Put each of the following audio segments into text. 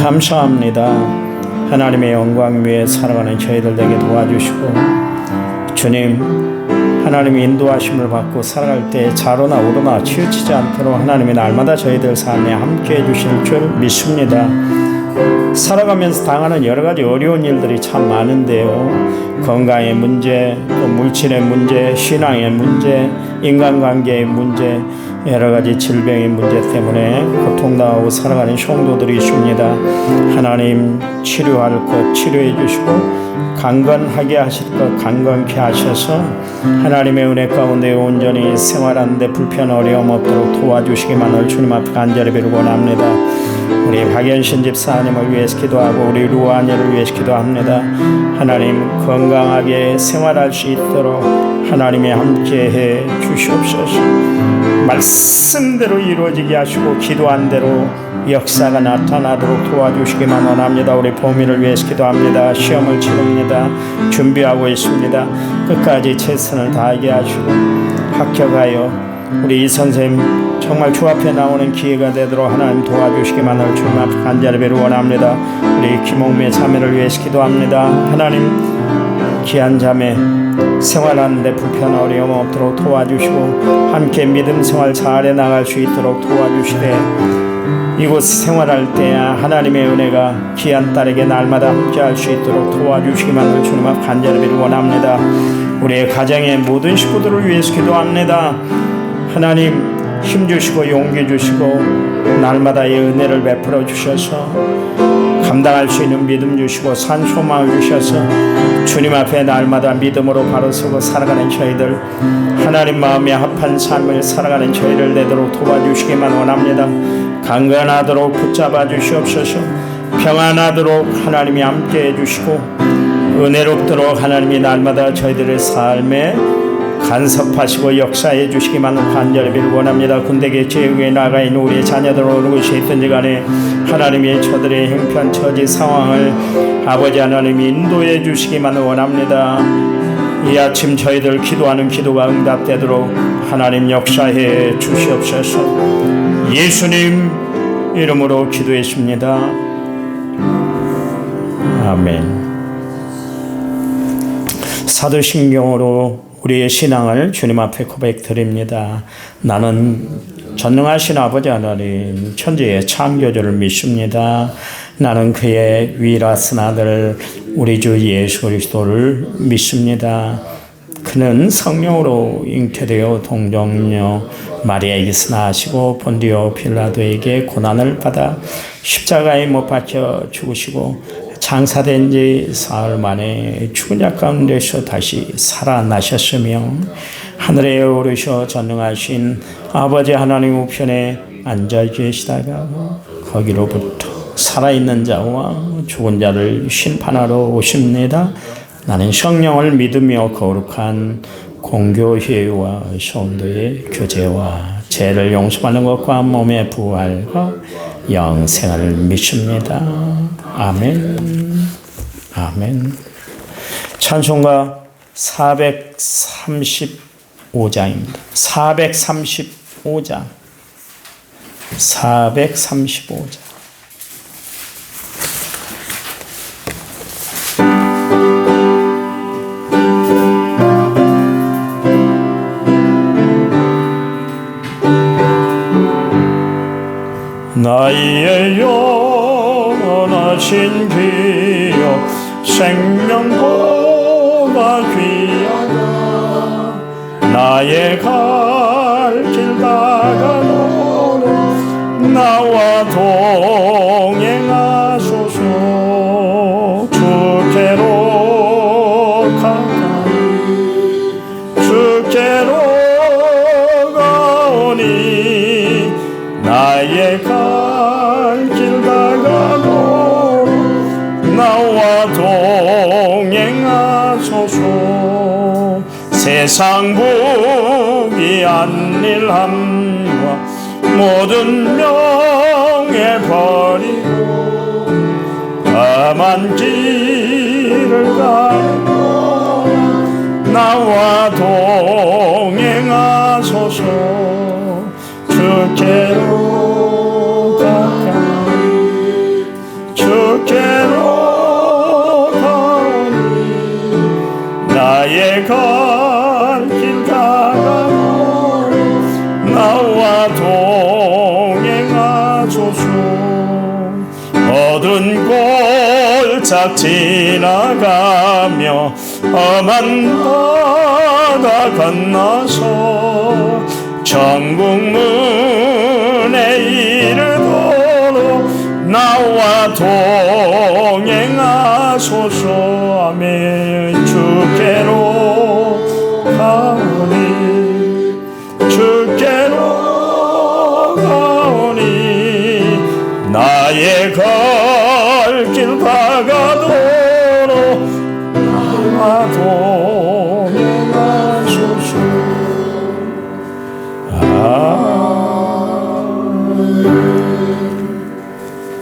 감사합니다. 하나님의 영광 위에 살아가는 저희들 되게 도와주시고, 주님 하나님의 인도하심을 받고 살아갈 때 좌로나 우로나 치우치지 않도록 하나님이 날마다 저희들 삶에 함께해 주실 줄 믿습니다. 살아가면서 당하는 여러 가지 어려운 일들이 참 많은데요, 건강의 문제, 또 물질의 문제, 신앙의 문제, 인간관계의 문제, 여러 가지 질병의 문제 때문에 고통당하고 살아가는 성도들이 있습니다. 하나님 치료할 것 치료해 주시고, 강건하게 하실 것 강건케 하셔서 하나님의 은혜 가운데 온전히 생활하는데 불편 어려움 없도록 도와주시기만을 주님 앞에 간절히 비르고 원합니다. 우리 박연신 집사님을 위해서 기도하고 우리 루아니를 위해서 기도합니다. 하나님 건강하게 생활할 수 있도록 하나님이 함께해 주시옵소서. 말씀대로 이루어지게 하시고 기도한 대로 역사가 나타나도록 도와주시기만 원합니다. 우리 보미를 위해서 기도합니다. 시험을 치릅니다. 준비하고 있습니다. 끝까지 최선을 다하게 하시고 합격하여 우리 이 선생님 정말 주 앞에 나오는 기회가 되도록 하나님 도와주시기만을 주님 앞에 간절히 비를 원합니다. 우리 김홍미의 자매를 위해서 기도합니다. 하나님 귀한 자매 생활하는데 불편 어려움 없도록 도와주시고 함께 믿음 생활 잘해 나갈 수 있도록 도와주시되, 이곳 생활할 때 하나님의 은혜가 귀한 딸에게 날마다 함께할 수 있도록 도와주시기만을 주님 앞 간절히 비를 원합니다. 우리의 가정의 모든 식구들을 위해서 기도합니다. 하나님 힘주시고 용기 주시고 날마다의 은혜를 베풀어 주셔서 감당할 수 있는 믿음 주시고 산소망을 주셔서 주님 앞에 날마다 믿음으로 바로 서고 살아가는 저희들, 하나님 마음에 합한 삶을 살아가는 저희를 되도록 도와주시기만 원합니다. 강건하도록 붙잡아 주시옵소서. 평안하도록 하나님이 함께해 주시고 은혜롭도록 하나님이 날마다 저희들의 삶에 간섭하시고 역사해 주시기만 간절히 빌 원합니다. 군대계 제국에 나가 있는 우리의 자녀들 어느 곳에 있든지 간에 하나님의 저들의 형편 처지 상황을 아버지 하나님이 인도해 주시기만 원합니다. 이 아침 저희들 기도하는 기도가 응답되도록 하나님 역사해 주시옵소서. 예수님 이름으로 기도했습니다. 아멘. 사도신경으로 우리의 신앙을 주님 앞에 고백드립니다. 나는 전능하신 아버지 하나님 천지의 창조주를 믿습니다. 나는 그의 위라신 아들 우리 주 예수 그리스도를 믿습니다. 그는 성령으로 잉태되어 동정녀 마리아에게서 나시고 본디오 빌라도에게 고난을 받아 십자가에 못 박혀 죽으시고 장사된 지 사흘 만에 죽은 자 가운데서 다시 살아나셨으며 하늘에 오르셔 전능하신 아버지 하나님 우편에 앉아 계시다가 거기로부터 살아있는 자와 죽은 자를 심판하러 오십니다. 나는 성령을 믿으며 거룩한 공교회와 성도의 교제와 죄를 용서받는 것과 몸의 부활과 영생을 믿습니다. 아멘. 아멘. 찬송가 435장입니다. 435장. 435장. 나의 영원하신 기억 생명보다 귀하다. 나의 갈 길 다가도록 나와 동행하소서. 주께로 가까이 주께로 가오니 나의 갈 길 다가도록 나와 동행하소서. 세상 보기 안일함과 모든 명예 버리고 험한 길을 가는 나와 동행하소서. 주께로 가까이 어두운 골짝 지나가며 험한 바다 건너서 천국문에 이르도록 나와 동행하소서. 아멘. 주께로 가오니 주께로 가오니 나의 갈 길 다가도록 나와 동행하소서.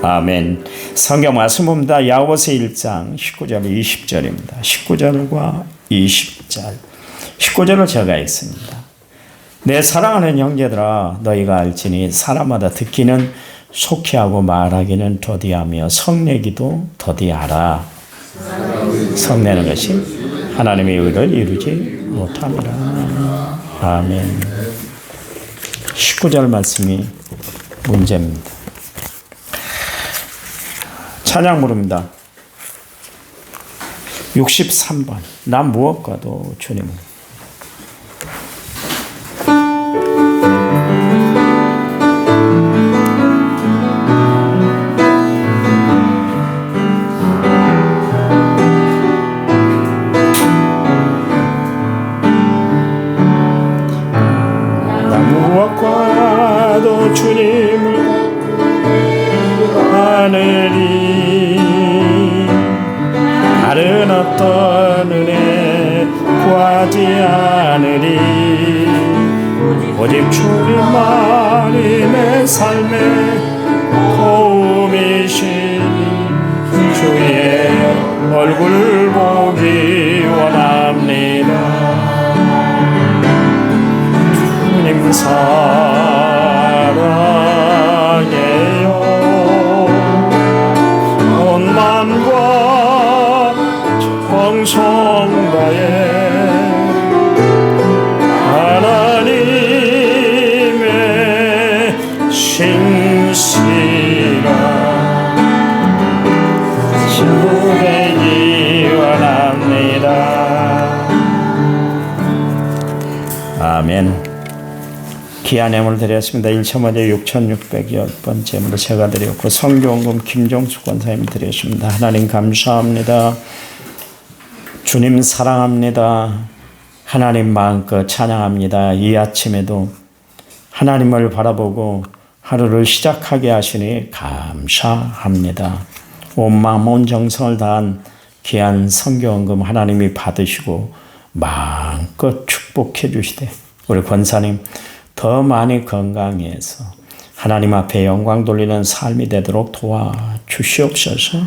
아멘. 성경 말씀 봅니다. 야고보서 1장 19절 20절입니다. 19절과 20절. 19절을 제가 읽습니다. 내 사랑하는 형제들아 너희가 알지니 사람마다 듣기는 속히 하고 말하기는 더디하며 성내기도 더디하라. 성내는 것이 하나님의 의를 이루지 못함이라. 아멘. 19절 말씀이 문제입니다. 찬양 부릅니다. 63번. 난 무엇과도 주님을. 난 무엇과도 주님을 하늘이 다른 어떤 은혜 구하지 않으리. 오직 주님만이 내 삶의 도움이시니 주의 얼굴 보기 원합니다. 주님 사랑해요. 온 마음과 정성 다해 하나님의 신실한 주되기 원합니다. 아멘. 귀한 예물 드렸습니다. 1차 먼저 6,610번 제물을 제가 드렸고 성교원금 김종숙 권사님 드렸습니다. 하나님 감사합니다. 주님 사랑합니다. 하나님 마음껏 찬양합니다. 이 아침에도 하나님을 바라보고 하루를 시작하게 하시니 감사합니다. 온 마음 온 정성을 다한 귀한 성교원금 하나님이 받으시고 마음껏 축복해 주시되 우리 권사님 더 많이 건강해서 하나님 앞에 영광 돌리는 삶이 되도록 도와주시옵소서.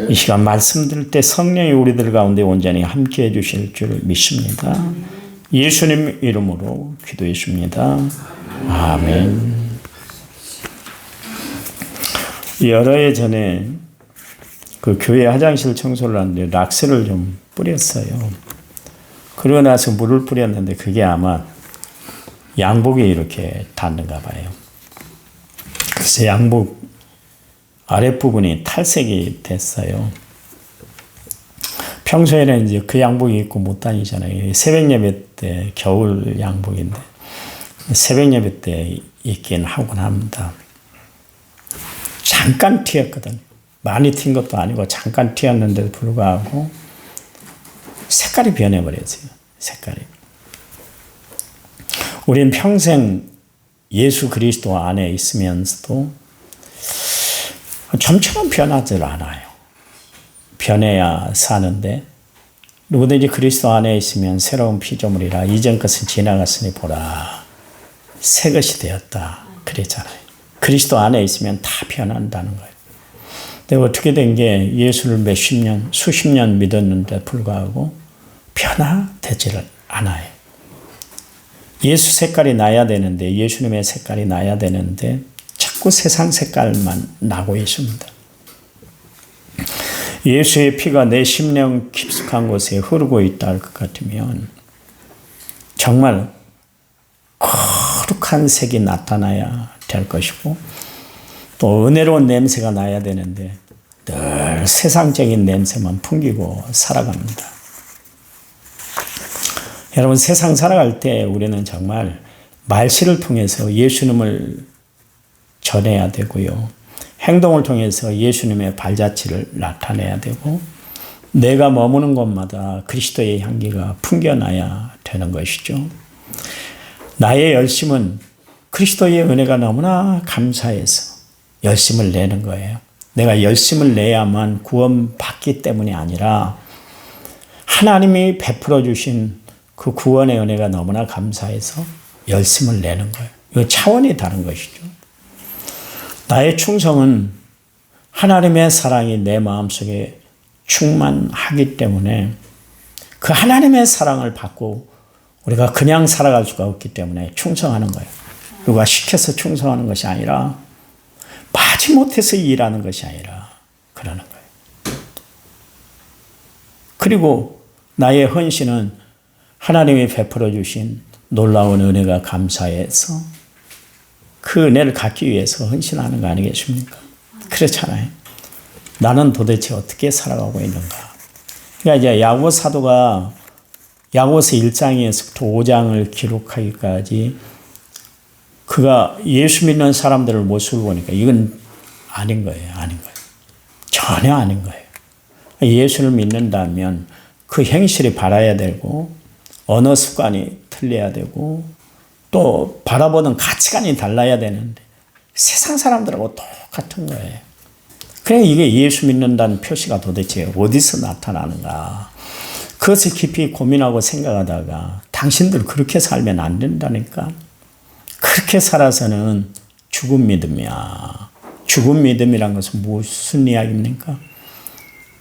이 시간 말씀 들을 때 성령이 우리들 가운데 온전히 함께해 주실 줄 믿습니다. 예수님 이름으로 기도했습니다. 아멘. 여러 해 전에 그 교회 화장실 청소를 하는데 락스를 좀 뿌렸어요. 그러고 나서 물을 뿌렸는데 그게 아마 양복에 이렇게 닿는가 봐요. 그래서 양복 아랫부분이 탈색이 됐어요. 평소에는 이제 그 양복이 입고 못 다니잖아요. 새벽 예배 때 겨울 양복인데 새벽 예배 때 입긴 하곤 합니다. 잠깐 튀었거든요. 많이 튄 것도 아니고 잠깐 튀었는데도 불구하고 색깔이 변해버렸어요. 색깔이. 우린 평생 예수 그리스도 안에 있으면서도 점처럼 변하지 않아요. 변해야 사는데 누구든지 그리스도 안에 있으면 새로운 피조물이라 이전 것은 지나갔으니 보라 새 것이 되었다 그랬잖아요. 그리스도 안에 있으면 다 변한다는 거예요. 근데 어떻게 된 게 예수를 몇십 년 수십 년 믿었는데 불구하고 변화되지를 않아요. 예수 색깔이 나야 되는데 예수님의 색깔이 나야 되는데 자꾸 세상 색깔만 나고 있습니다. 예수의 피가 내 심령 깊숙한 곳에 흐르고 있다 할 것 같으면 정말 거룩한 색이 나타나야 될 것이고 또 은혜로운 냄새가 나야 되는데 늘 세상적인 냄새만 풍기고 살아갑니다. 여러분, 세상 살아갈 때 우리는 정말 말실을 통해서 예수님을 전해야 되고요. 행동을 통해서 예수님의 발자취를 나타내야 되고, 내가 머무는 곳마다 그리스도의 향기가 풍겨나야 되는 것이죠. 나의 열심은 그리스도의 은혜가 너무나 감사해서 열심을 내는 거예요. 내가 열심을 내야만 구원받기 때문이 아니라 하나님이 베풀어 주신 그 구원의 은혜가 너무나 감사해서 열심을 내는 거예요. 이 차원이 다른 것이죠. 나의 충성은 하나님의 사랑이 내 마음속에 충만하기 때문에 그 하나님의 사랑을 받고 우리가 그냥 살아갈 수가 없기 때문에 충성하는 거예요. 누가 시켜서 충성하는 것이 아니라 마지못해서 일하는 것이 아니라 그러는 거예요. 그리고 나의 헌신은 하나님이 베풀어 주신 놀라운 은혜가 감사해서 그 은혜를 갖기 위해서 헌신하는 거 아니겠습니까? 그렇잖아요. 나는 도대체 어떻게 살아가고 있는가? 그러니까 이제 야고보 사도가 야고보서 1장에서부터 5장을 기록하기까지 그가 예수 믿는 사람들의 모습을 보니까 이건 아닌 거예요. 아닌 거예요. 전혀 아닌 거예요. 예수를 믿는다면 그 행실이 바라야 되고 언어 습관이 틀려야 되고 또 바라보는 가치관이 달라야 되는데 세상 사람들하고 똑같은 거예요. 그래 이게 예수 믿는다는 표시가 도대체 어디서 나타나는가? 그것을 깊이 고민하고 생각하다가 당신들 그렇게 살면 안 된다니까. 그렇게 살아서는 죽은 믿음이야. 죽은 믿음이란 것은 무슨 이야기입니까?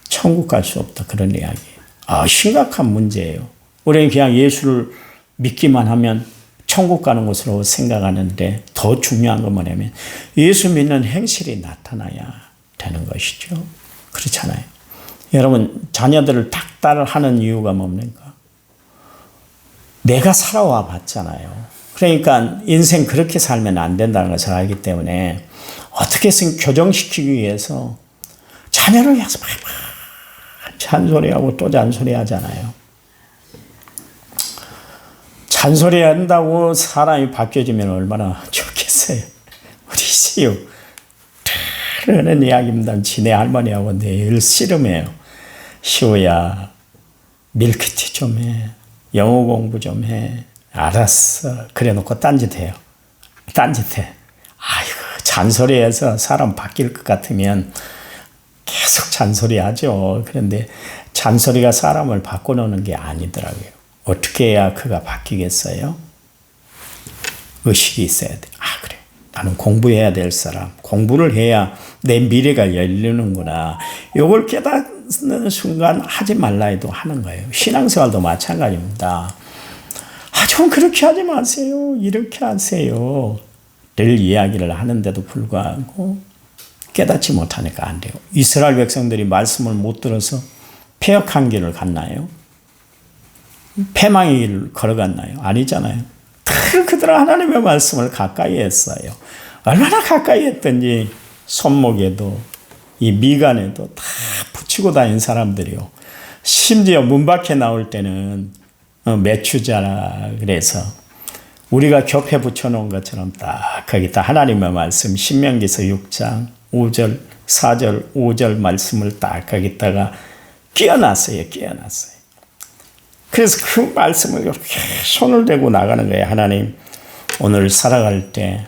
천국 갈 수 없다. 그런 이야기예요. 심각한 문제예요. 우리는 그냥 예수를 믿기만 하면 천국 가는 것으로 생각하는데 더 중요한 건 뭐냐면 예수 믿는 행실이 나타나야 되는 것이죠. 그렇잖아요. 여러분, 자녀들을 닥달하는 이유가 뭡니까? 내가 살아와 봤잖아요. 그러니까 인생 그렇게 살면 안 된다는 것을 알기 때문에 어떻게든 교정시키기 위해서 자녀를 위해서 막 잔소리하고 또 잔소리하잖아요. 잔소리한다고 사람이 바뀌어지면 얼마나 좋겠어요. 우리 시우 하는 이야기입니다. 지네 할머니하고 늘 씨름해요. 시우야, 밀크티 좀 해. 영어 공부 좀 해. 알았어. 그래 놓고 딴짓해요. 딴짓해. 아이고, 잔소리해서 사람 바뀔 것 같으면 계속 잔소리하죠. 그런데 잔소리가 사람을 바꿔놓는 게 아니더라고요. 어떻게 해야 그가 바뀌겠어요? 의식이 있어야 돼. 그래. 나는 공부해야 될 사람. 공부를 해야 내 미래가 열리는구나. 이걸 깨닫는 순간 하지 말라 해도 하는 거예요. 신앙생활도 마찬가지입니다. 좀 그렇게 하지 마세요. 이렇게 하세요. 늘 이야기를 하는데도 불구하고 깨닫지 못하니까 안 돼요. 이스라엘 백성들이 말씀을 못 들어서 패역한 길을 갔나요? 패망의 길을 걸어갔나요? 아니잖아요. 그들은 하나님의 말씀을 가까이 했어요. 얼마나 가까이 했던지 손목에도 이 미간에도 다 붙이고 다닌 사람들이요. 심지어 문 밖에 나올 때는 매추자라 그래서 우리가 겹에 붙여놓은 것처럼 딱 거기다 하나님의 말씀 신명기서 6장 5절 4절 5절 말씀을 딱 거기다가 끼워놨어요. 그래서 그 말씀을 이렇게 손을 대고 나가는 거예요. 하나님, 오늘 살아갈 때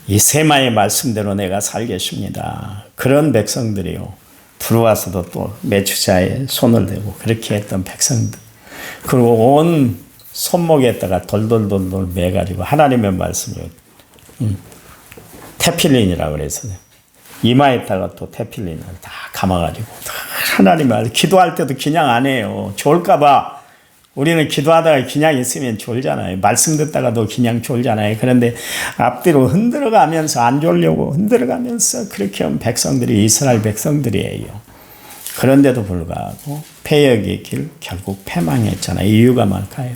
이 세마의 말씀대로 내가 살겠습니다. 그런 백성들이요. 들어와서도 또 매추자에 손을 대고 그렇게 했던 백성들. 그리고 온 손목에다가 돌돌돌돌 매가지고 하나님의 말씀을 테필린이라고 그래서 이마에다가 또 테필린을 다 감아가지고 하나님의 말 기도할 때도 그냥 안 해요. 졸까봐. 우리는 기도하다가 그냥 있으면 졸잖아요. 말씀 듣다가도 그냥 졸잖아요. 그런데 앞뒤로 흔들어가면서 안 졸려고 흔들어가면서 그렇게 한 백성들이 이스라엘 백성들이에요. 그런데도 불구하고 패역의 길 결국 패망했잖아요. 이유가 뭘까요?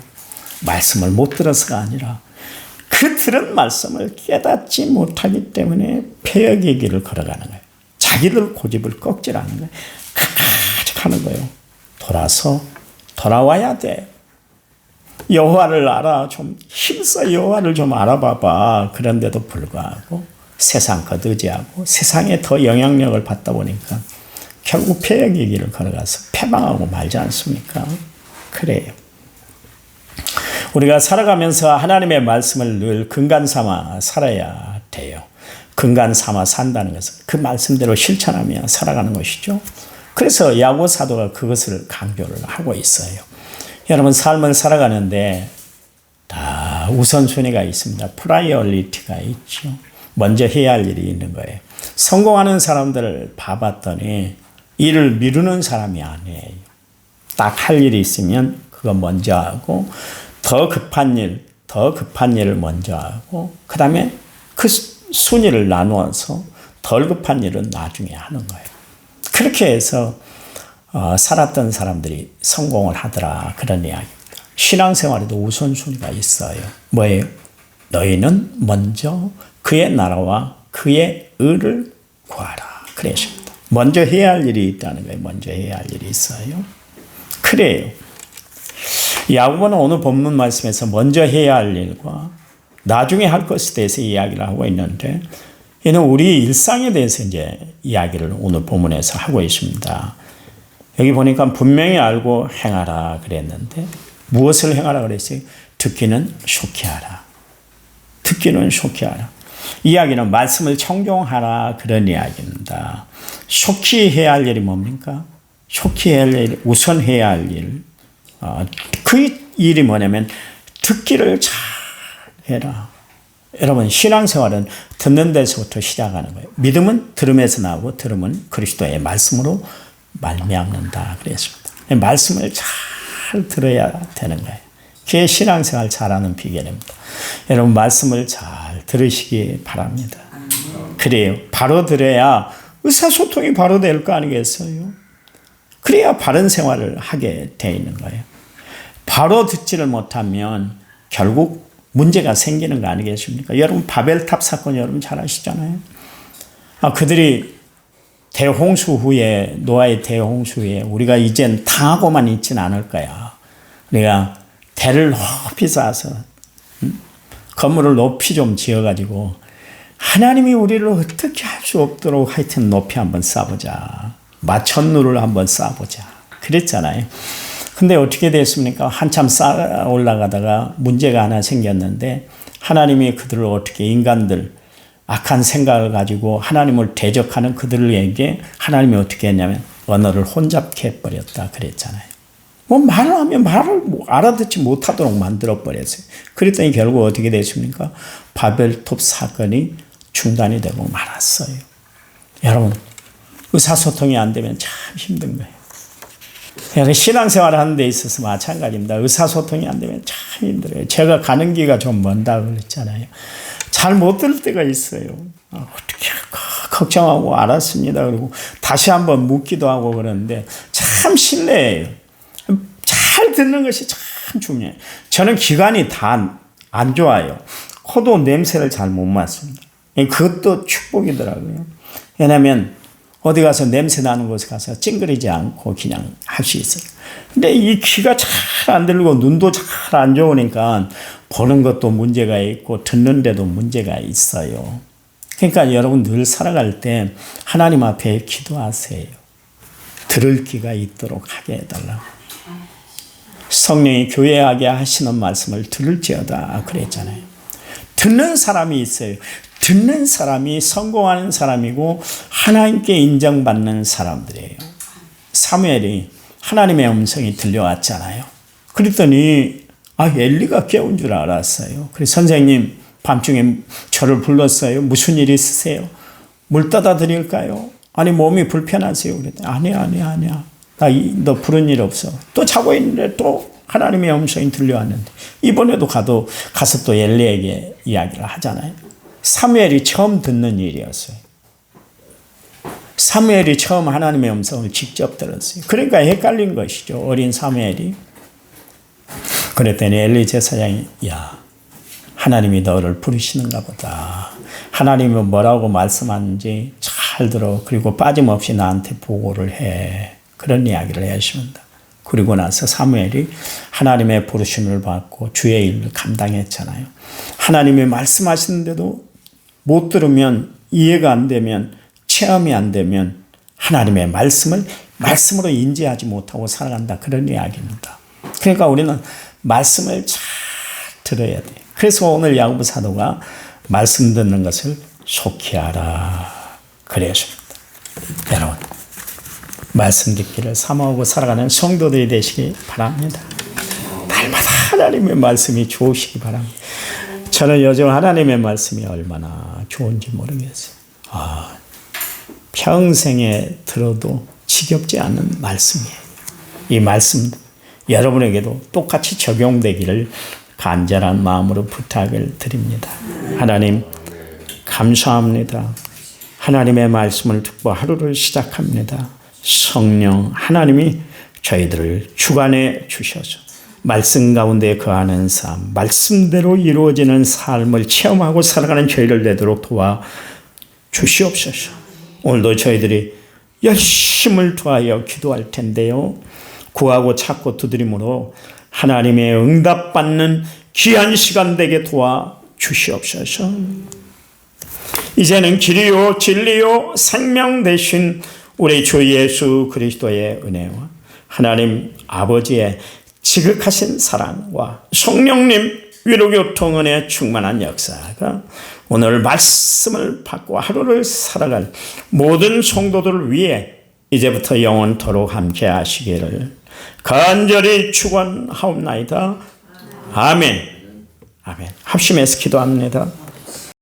말씀을 못 들어서가 아니라 그 들은 말씀을 깨닫지 못하기 때문에 패역의 길을 걸어가는 거예요. 자기들 고집을 꺾질 않는 거예요. 끝까지 가는 거예요. 돌아와야 돼. 여호와를 알아. 좀 힘써 여호와를 좀 알아봐봐. 그런데도 불구하고 세상 것 의지하고 세상에 더 영향력을 받다 보니까 결국 패역의 길을 걸어가서 패망하고 말지 않습니까? 그래요. 우리가 살아가면서 하나님의 말씀을 늘 근간 삼아 살아야 돼요. 근간 삼아 산다는 것은 그 말씀대로 실천하며 살아가는 것이죠. 그래서 야고 사도가 그것을 강조를 하고 있어요. 여러분 삶을 살아가는데 다 우선순위가 있습니다. 프라이어리티가 있죠. 먼저 해야 할 일이 있는 거예요. 성공하는 사람들을 봐봤더니 일을 미루는 사람이 아니에요. 딱 할 일이 있으면 그거 먼저 하고 더 급한 일을 먼저 하고 그 다음에 그 순위를 나누어서 덜 급한 일은 나중에 하는 거예요. 그렇게 해서 살았던 사람들이 성공을 하더라 그런 이야기입니다. 신앙생활에도 우선순위가 있어요. 뭐예요? 너희는 먼저 그의 나라와 그의 의를 구하라 그러십니다. 먼저 해야 할 일이 있다는 거예요. 먼저 해야 할 일이 있어요. 그래요. 야고보는 오늘 본문 말씀에서 먼저 해야 할 일과 나중에 할 것에 대해서 이야기를 하고 있는데 이는 우리 일상에 대해서 이제 이야기를 오늘 본문에서 하고 있습니다. 여기 보니까 분명히 알고 행하라 그랬는데 무엇을 행하라 그랬어요? 듣기는 속히하라. 듣기는 속히하라. 이야기는 말씀을 청종하라 그런 이야기입니다. 속히 해야 할 일이 뭡니까? 속히 해야 할 일, 우선 해야 할 일. 그 일이 뭐냐면 듣기를 잘 해라. 여러분 신앙생활은 듣는 데서부터 시작하는 거예요. 믿음은 들음에서 나오고 들음은 그리스도의 말씀으로 말미암는다 그랬습니다. 말씀을 잘 들어야 되는 거예요. 그게 신앙생활 잘하는 비결입니다. 여러분 말씀을 잘 들으시기 바랍니다. 그래요. 바로 들어야 의사소통이 바로 될 거 아니겠어요? 그래야 바른 생활을 하게 돼 있는 거예요. 바로 듣지를 못하면 결국 문제가 생기는 거 아니겠습니까? 여러분 바벨탑 사건 여러분 잘 아시잖아요. 그들이 대홍수 후에 노아의 대홍수 후에 우리가 이젠 당하고만 있진 않을 거야. 우리가 대를 높이 쌓아서 건물을 높이 좀 지어가지고 하나님이 우리를 어떻게 할 수 없도록 하여튼 높이 한번 쌓아보자. 마천루를 한번 쌓아보자. 그랬잖아요. 근데 어떻게 됐습니까? 한참 쌓아 올라가다가 문제가 하나 생겼는데 하나님이 그들을 어떻게 인간들 악한 생각을 가지고 하나님을 대적하는 그들에게 하나님이 어떻게 했냐면 언어를 혼잡케 해버렸다 그랬잖아요. 말을 하면 말을 알아듣지 못하도록 만들어버렸어요. 그랬더니 결국 어떻게 됐습니까? 바벨탑 사건이 중단이 되고 말았어요. 여러분 의사소통이 안 되면 참 힘든 거예요. 신앙생활을 하는 데 있어서 마찬가지입니다. 의사소통이 안 되면 참 힘들어요. 제가 가는 길가 좀 먼다고 그랬잖아요. 잘 못 들을 때가 있어요. 어떻게 할까 걱정하고 알았습니다. 그리고 다시 한번 묻기도 하고 그러는데 참 신뢰해요. 잘 듣는 것이 참 중요해요. 저는 기관이 다 안 좋아요. 코도 냄새를 잘 못 맡습니다. 그것도 축복이더라고요. 왜냐하면 어디 가서 냄새 나는 곳에 가서 찡그리지 않고 그냥 할 수 있어요. 근데 이 귀가 잘 안 들리고 눈도 잘 안 좋으니까 보는 것도 문제가 있고 듣는데도 문제가 있어요. 그러니까 여러분 늘 살아갈 때 하나님 앞에 기도하세요. 들을 귀가 있도록 하게 해달라고. 성령이 교회하게 하시는 말씀을 들을지어다 그랬잖아요. 듣는 사람이 있어요. 듣는 사람이 성공하는 사람이고 하나님께 인정받는 사람들이에요. 사무엘이 하나님의 음성이 들려왔잖아요. 그랬더니 엘리가 깨운 줄 알았어요. 그래서 선생님 밤중에 저를 불렀어요. 무슨 일 있으세요? 물 떠다 드릴까요? 아니 몸이 불편하세요. 그랬더니 아니야. 너 부른 일 없어. 또 자고 있는데 또 하나님의 음성이 들려왔는데 이번에도 가서 또 엘리에게 이야기를 하잖아요. 사무엘이 처음 듣는 일이었어요. 사무엘이 처음 하나님의 음성을 직접 들었어요. 그러니까 헷갈린 것이죠. 어린 사무엘이. 그랬더니 엘리 제사장이 하나님이 너를 부르시는가 보다. 하나님이 뭐라고 말씀하는지 잘 잘 들어. 그리고 빠짐없이 나한테 보고를 해. 그런 이야기를 해주십니다. 그리고 나서 사무엘이 하나님의 부르심을 받고 주의 일을 감당했잖아요. 하나님이 말씀하시는데도 못 들으면, 이해가 안 되면, 체험이 안 되면 하나님의 말씀을 말씀으로 인지하지 못하고 살아간다. 그런 이야기입니다. 그러니까 우리는 말씀을 잘 들어야 돼요. 그래서 오늘 야고보 사도가 말씀 듣는 것을 속히 하라 그랬습니다. 여러분, 말씀 듣기를 사모하고 살아가는 성도들이 되시기 바랍니다. 날마다 하나님의 말씀이 좋으시기 바랍니다. 저는 요즘 하나님의 말씀이 얼마나 좋은지 모르겠어요. 평생에 들어도 지겹지 않은 말씀이에요. 이 말씀 여러분에게도 똑같이 적용되기를 간절한 마음으로 부탁을 드립니다. 하나님 감사합니다. 하나님의 말씀을 듣고 하루를 시작합니다. 성령 하나님이 저희들을 주관해 주셔서 말씀 가운데 거하는 삶, 말씀대로 이루어지는 삶을 체험하고 살아가는 저희를 되도록 도와 주시옵소서. 오늘도 저희들이 열심을 다하여 기도할 텐데요. 구하고 찾고 두드림으로 하나님의 응답받는 귀한 시간 되게 도와 주시옵소서. 이제는 길이요 진리요 생명 되신 우리 주 예수 그리스도의 은혜와 하나님 아버지의 지극하신 사랑과 성령님 위로교통 은혜 충만한 역사가 오늘 말씀을 받고 하루를 살아갈 모든 성도들을 위해 이제부터 영원토록 함께 하시기를 간절히 축원하옵나이다. 아멘. 아멘. 합심해서 기도합니다.